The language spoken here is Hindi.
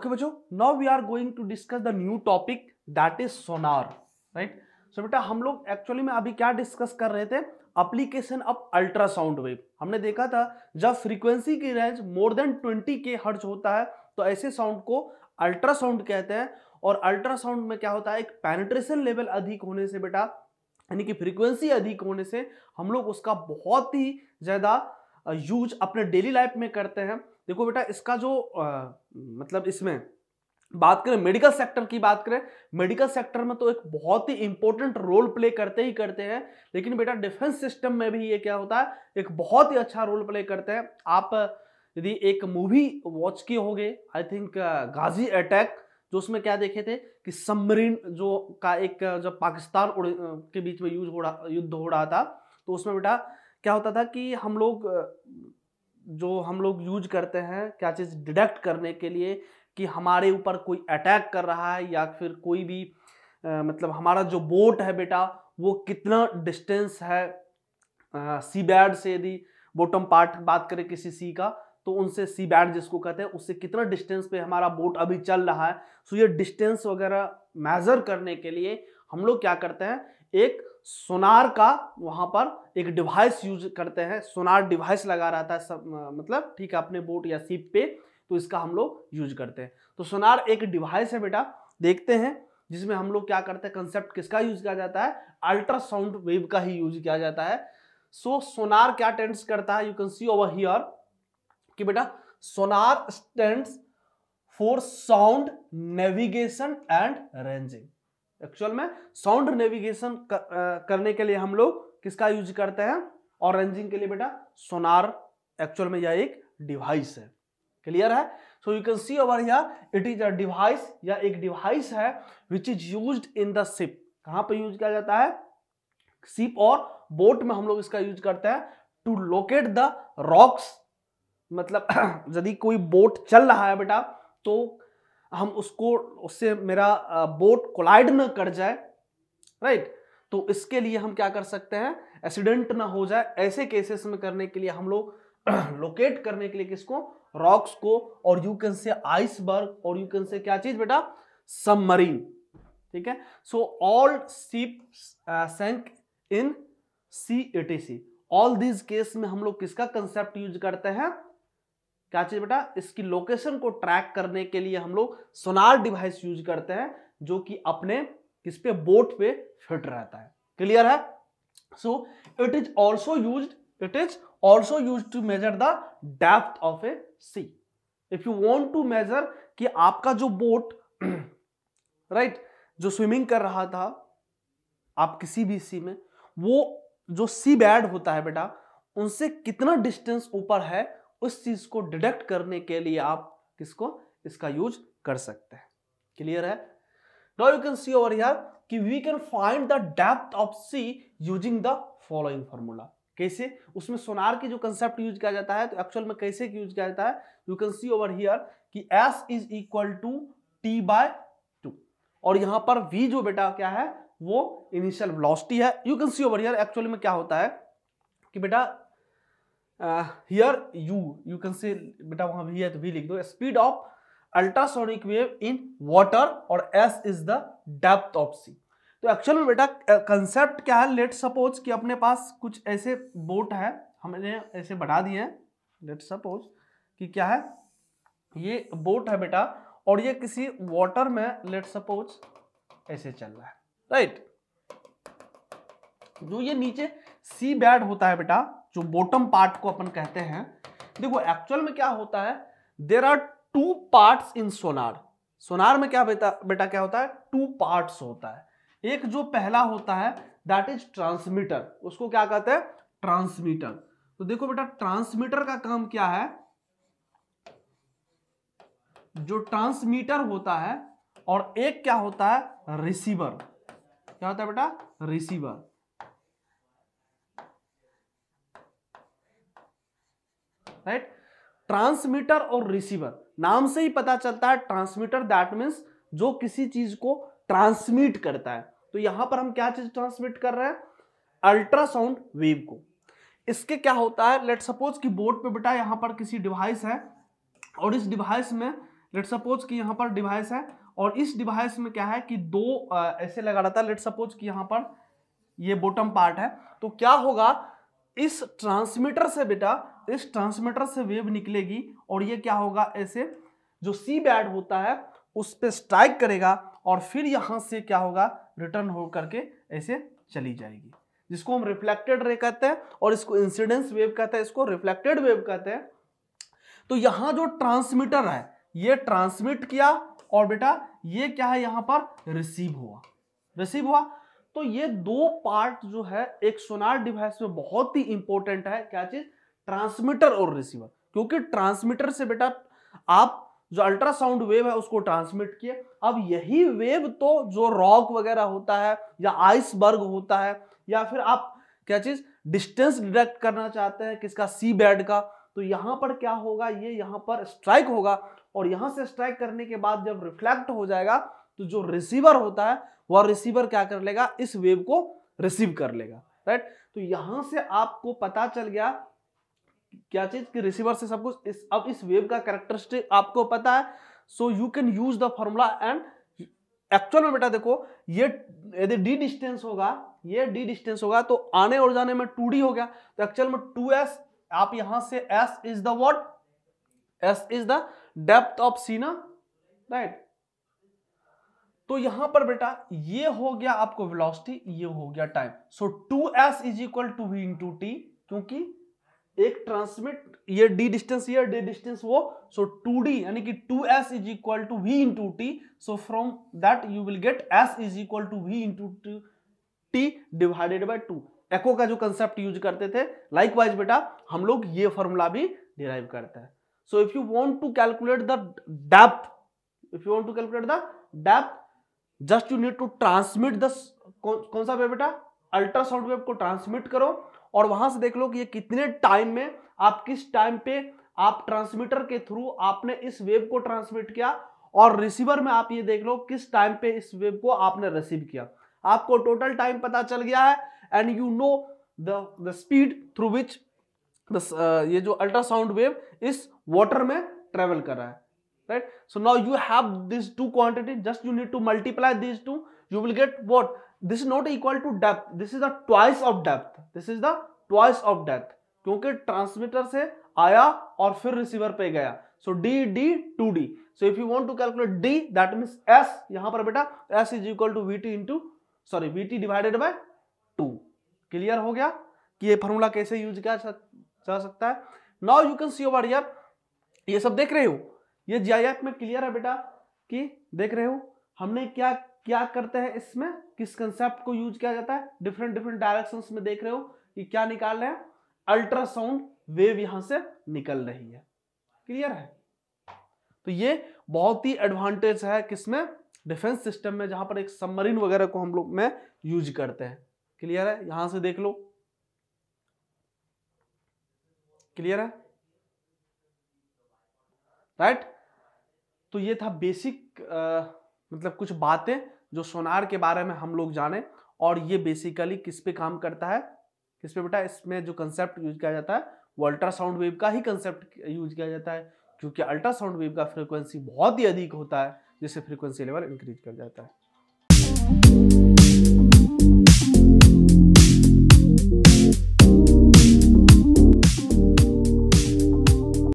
Okay बच्चों, now we are going to discuss the new topic that is sonar, right? So बेटा हम लोग एक्चुअली में अभी क्या डिस्कस कर रहे थे, एप्लीकेशन ऑफ अल्ट्रासाउंड वेव। हमने देखा था जब फ्रीक्वेंसी की रेंज मोर देन 20 के हर्ट्ज होता है तो ऐसे साउंड को अल्ट्रासाउंड कहते हैं। और अल्ट्रासाउंड में क्या होता है, एक पेनिट्रेशन लेवल अधिक होने से बेटा, यानी कि फ्रीक्वेंसी अधिक होने से हम लोग उसका बहुत ही ज्यादा यूज अपने डेली लाइफ में करते हैं। देखो बेटा, इसका जो मतलब इसमें बात करें, मेडिकल सेक्टर की बात करें, मेडिकल सेक्टर में तो एक बहुत ही इंपॉर्टेंट रोल प्ले करते ही करते हैं। लेकिन बेटा डिफेंस सिस्टम में भी ये क्या होता है, एक बहुत ही अच्छा रोल प्ले करते हैं। आप यदि एक मूवी वॉच किए होंगे, आई थिंक गाजी अटैक, जो उसमें क्या देखे थे कि सबमरीन जो का एक जब पाकिस्तान के बीच में युद्ध हो रहा था, तो उसमें बेटा क्या होता था कि हम लोग यूज करते हैं क्या चीज डिटेक्ट करने के लिए कि हमारे ऊपर कोई अटैक कर रहा है या फिर कोई भी मतलब हमारा जो बोट है बेटा वो कितना डिस्टेंस है सी बैड से। यदि बॉटम पार्ट बात करें किसी सी का, तो उनसे सी बैड जिसको कहते हैं, उससे कितना डिस्टेंस पे हमारा बोट अभी चल रहा है। सो ये डिस्टेंस वगैरह मेजर करने के लिए हम लोग क्या करते हैं, एक सोनार का वहां पर एक डिवाइस यूज करते हैं। सोनार डिवाइस लगा रहता है सब, मतलब ठीक है, अपने बोट या शिप पे, तो इसका हम लोग यूज करते हैं। तो सोनार एक डिवाइस है बेटा, देखते हैं जिसमें हम लोग क्या करते हैं, कंसेप्ट किसका यूज किया जाता है, अल्ट्रासाउंड वेव का ही यूज किया जाता है। सो सोनार क्या टेंड्स करता है, you can see over here कि बेटा sonar stands for sound navigation and ranging. Actual में साउंड नेविगेशन करने के लिए हम लोग किसका यूज करते हैं, और रेंजिंग के लिए बेटा सोनार एक्चुअल में यह एक डिवाइस है। क्लियर है? So you can see over here it is a device, या एक डिवाइस है which is used in the ship. कहां पे यूज किया जाता है, शिप और बोट में हम लोग इसका यूज करते हैं टू लोकेट द रॉक्स। मतलब यदि कोई बोट चल रहा है बेटा, तो हम उससे मेरा बोट कोलाइड न कर जाए, राइट? तो इसके लिए हम क्या कर सकते हैं, एक्सीडेंट ना हो जाए, ऐसे केसेस में करने के लिए हम लोग लोकेट करने के लिए किसको, रॉक्स को, और यू कैन से आइसबर्ग, और यू कैन से क्या चीज बेटा, सबमरीन। ठीक है? So all ships sank in sea etc, all this case में हम लोग किसका कंसेप्ट यूज करते हैं, क्या चीज बेटा, इसकी लोकेशन को ट्रैक करने के लिए हम लोग सोनार डिवाइस यूज करते हैं, जो कि अपने किस पे, बोट पे फिट रहता है। क्लियर है? So it is also used to measure the depth of a sea. If you want to measure कि आपका जो बोट राइट जो स्विमिंग कर रहा था आप किसी भी सी में, वो जो सी बैड होता है बेटा, उनसे कितना डिस्टेंस ऊपर है, उस चीज को डिटेक्ट करने के लिए आप किसको, इसका यूज कर सकते हैं। क्लियर है? Now you can see over here कि we can find the depth of sea using the following formula. कैसे? उसमें सोनार की जो कंसेप्ट यूज किया जाता है, तो एक्चुअल में कैसे यूज किया जाता है, you can see over here कि S is equal to T/2, और यहां पर V जो बेटा क्या है, वो इनिशियल वेलोसिटी है। You can see over here actually में क्या होता है कि बेटा हियर यू कैन से बेटा, वहां V है तो V लिख दो, speed of ultrasonic wave in water, और S is the depth of sea. तो एक्चुअल में बेटा कंसेप्ट क्या है, लेट सपोज कि अपने पास कुछ ऐसे बोट है, हमने ऐसे बढ़ा दिए हैं, लेट सपोज कि क्या है, ये बोट है बेटा, और ये किसी वाटर में लेट सपोज ऐसे चल रहा है, राइट? जो ये नीचे सी बैड होता है बेटा, जो बॉटम पार्ट को अपन कहते हैं, देखो एक्चुअल में क्या होता है, देयर आर 2 पार्ट्स इन सोनार। सोनार में क्या बेटा क्या होता है, 2 पार्ट्स होता है। एक जो पहला होता है दैट इज ट्रांसमीटर, उसको क्या कहते हैं, ट्रांसमीटर। तो देखो बेटा ट्रांसमीटर का काम क्या है, जो ट्रांसमीटर होता है, और एक क्या होता है, रिसीवर। क्या होता है बेटा, रिसीवर। राइट? ट्रांसमीटर और रिसीवर, नाम से ही पता चलता है, ट्रांसमीटर दैट मींस जो किसी चीज को ट्रांसमिट करता है। तो यहां पर हम क्या चीज ट्रांसमिट कर रहे हैं, अल्ट्रासाउंड वेव को। इसके क्या होता है, लेट सपोज कि बोर्ड पे बेटा यहां पर किसी डिवाइस है, और इस डिवाइस में लेट सपोज कि यहाँ पर डिवाइस है और इस डिवाइस में क्या है कि दो ऐसे लगा रहता है। लेट सपोज कि यहाँ पर ये बॉटम पार्ट है, तो क्या होगा, इस ट्रांसमीटर से बेटा, इस ट्रांसमीटर से वेव निकलेगी और ये क्या होगा, ऐसे जो सी बैंड होता है उस पे स्ट्राइक करेगा और फिर यहां से क्या होगा, रिटर्न हो करके ऐसे चली जाएगी, जिसको हम रिफ्लेक्टेड रे कहते हैं और इसको इंसिडेंस वेव कहते हैं, इसको रिफ्लेक्टेड वेव कहते हैं। तो यहां जो ट्रांसमीटर है ये ट्रांसमिट किया और बेटा ये क्या है, यहां पर रिसीव हुआ। तो ये दो पार्ट जो है एक सोनार डिवाइस में बहुत ही इंपॉर्टेंट है। क्या चीज, ट्रांसमीटर और रिसीवर, क्योंकि ट्रांसमीटर से बेटा आप जो अल्ट्रासाउंड वेव है उसको ट्रांसमिट किए। अब यही वेव तो जो रॉक वगैरह होता है या आइसबर्ग होता है या फिर आप क्या चीज डिस्टेंस डिटेक्ट करना चाहते हैं किसका, सी बैंड का, तो यहां पर क्या होगा, ये यहां पर स्ट्राइक होगा और यहां से स्ट्राइक करने के बाद जब रिफ्लेक्ट हो जाएगा तो जो रिसीवर होता है वह रिसीवर क्या कर लेगा, इस वेव को रिसीव कर लेगा, राइट। तो यहां से आपको पता चल गया क्या चीज कि रिसीवर से सब कुछ अब इस वेव का कैरेक्टरिस्टिक आपको पता है। So you can use the formula and actual में बेटा देखो, ये यदि डी डिस्टेंस होगा, ये डी डिस्टेंस होगा तो आने और जाने में 2d हो गया, तो एक्चुअल में 2s, आप यहां से s is the what, s is the depth of sea ना, राइट। तो यहां पर बेटा ये हो गया आपको वेलोसिटी, ये हो गया time. So 2s is equal to v into T, क्योंकि एक ट्रांसमिट ये डी डिस्टेंस, ये डी डिस्टेंस वो, सो 2d यानी कि 2s is equal to v into T. So from that you will get s is equal to v into T divided by 2। Echo का जो कंसेप्ट यूज करते थे, लाइकवाइज बेटा हम लोग ये फॉर्मूला भी डिराइव करते हैं। So if you want to calculate the depth, if you want to calculate the depth, just you need to transmit the कौन सा वेव बेटा, अल्ट्रासाउंड वेव को ट्रांसमिट करो और वहां से देख लो कि ये कितने टाइम में, आप किस टाइम पे आप ट्रांसमीटर के थ्रू आपने इस वेव को ट्रांसमिट किया और रिसीवर में आप ये देख लो किस टाइम पे इस वेव को आपने रिसीव किया। आपको टोटल टाइम पता चल गया है and you know the speed through which ये जो अल्ट्रासाउंड वेव इस वाटर में ट्रेवल कर रहा है, right? So now you have these two quantity, just you need to multiply these two, you will get what, this is not equal to depth, this is the twice of depth, this is the twice of depth, क्योंकि ट्रांसमीटर से आया और फिर रिसीवर पे गया। so d 2d, so if you want to calculate d, that means s, यहां पर बेटा s is equal to vt divided by 2। Clear हो गया कि ये फॉर्मूला कैसे यूज किया जा सकता है। Now you can see over here, ये सब देख रहे हो, ये जीआईएफ में क्लियर है बेटा कि देख रहे हो हमने क्या क्या करते हैं, इसमें किस कंसेप्ट को यूज किया जाता है, डिफरेंट डायरेक्शंस में देख रहे हो कि क्या निकाल रहे हैं, अल्ट्रासाउंड वेव यहां से निकल रही है। क्लियर है, तो ये बहुत ही एडवांटेज है किसमें, डिफेंस सिस्टम में, जहां पर एक सबमरीन वगैरह को हम लोग में यूज करते हैं। क्लियर है, यहां से देख लो, क्लियर है, राइट। तो ये था बेसिक मतलब कुछ बातें जो सोनार के बारे में हम लोग जाने, और ये बेसिकली किस पे काम करता है, किस पे बेटा, इसमें जो कंसेप्ट यूज किया जाता है वो अल्ट्रासाउंड वेव का ही कंसेप्ट यूज किया जाता है, क्योंकि अल्ट्रासाउंड वेव का फ्रीक्वेंसी बहुत ही अधिक होता है, जिससे फ्रीक्वेंसी लेवल इंक्रीज कर जाता है।